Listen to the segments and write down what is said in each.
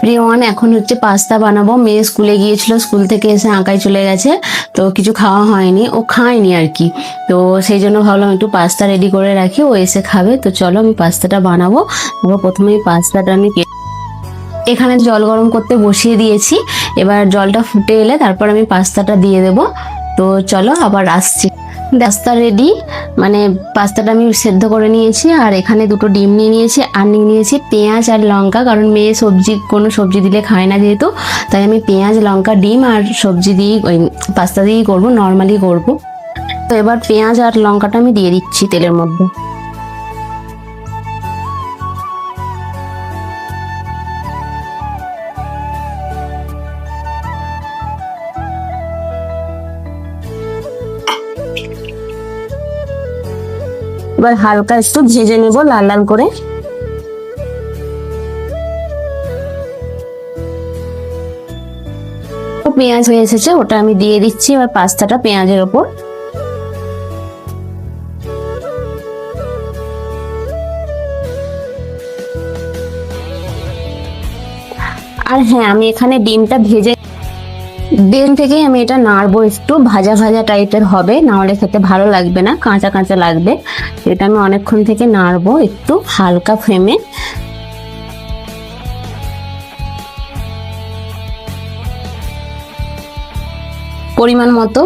প্রিয়ন, এখন হচ্ছে পাস্তা বানাবো। মেয়ে স্কুলে গিয়েছিল, স্কুল থেকে এসে আঁকায় চলে গেছে, তো কিছু খাওয়া হয়নি, ও খায়নি আর কি। তো সেই জন্য ভাবলাম একটু পাস্তা রেডি করে রাখি, ও এসে খাবে। তো চলো আমি পাস্তাটা বানাবো। প্রথমেই পাস্তাটা আমি এখানে জল গরম করতে বসিয়ে দিয়েছি। এবার জলটা ফুটে এলে তারপর আমি পাস্তাটা দিয়ে দেবো। তো চলো আবার আসছি। পাস্তা রেডি, মানে পাস্তাটা আমি সেদ্ধ করে নিয়েছি, আর এখানে দুটো ডিম নিয়ে নিয়েছি, আর নিয়ে নিয়েছি পেঁয়াজ আর লঙ্কা, কারণ মেয়ে কোনো সবজি দিলে খায় না যেহেতু, তাই আমি পেঁয়াজ লঙ্কা ডিম আর সবজি দিয়েই ওই পাস্তা দিয়েই করবো, নর্মালি করবো। তো এবার পেঁয়াজ আর লঙ্কাটা আমি দিয়ে দিচ্ছি তেলের মধ্যে। এবার হালকা একটু ভেজে নেবো লাল লাল করে। পেঁয়াজ হয়ে এসেছে, ওটা আমি দিয়ে দিচ্ছি এবার পাস্তাটা পেঁয়াজের ওপর। আর হ্যাঁ, আমি এখানে ডিমটা ভেজে ডিম থেকেই আমি এটা নাড়বো, একটু ভাজা ভাজা টাইপের হবে, না হলে খেতে ভালো লাগবে না, কাঁচা কাঁচা লাগবে। এটা আমি অনেকক্ষণ থেকে নাড়বো একটু হালকা ফ্লেমে। পরিমাণ মতো।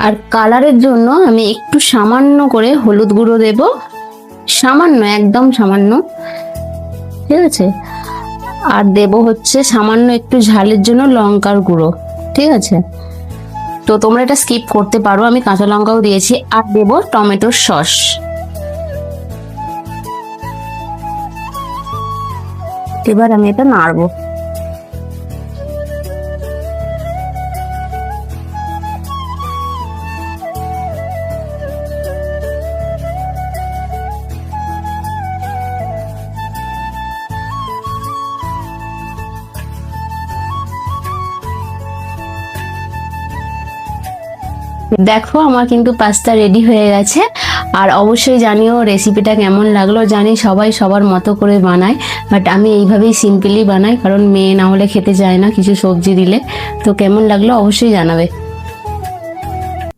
আর কালারের জন্য আমি একটু সামান্য করে হলুদ গুঁড়ো দেব, সামান্য, একদম সামান্য, ঠিক আছে। আর দেব হচ্ছে সামান্য একটু ঝালের জন্য লঙ্কার গুঁড়ো, ঠিক আছে। তো তোমরা এটা স্কিপ করতে পারো, আমি কাঁচা লঙ্কাও দিয়েছি। আর দেব টমেটোর সস। এবার আমি এটা নাড়বো। দেখো আমার কিন্তু পাস্তা রেডি হয়ে গেছে। আর অবশ্যই জানিও রেসিপিটা কেমন লাগলো। জানি সবাই সবার মতো করে বানায়, বাট আমি এইভাবেই সিম্পলি বানাই, কারণ মেয়ে না হলে খেতে চায় না কিছু সবজি দিলে। তো কেমন লাগলো অবশ্যই জানাবে।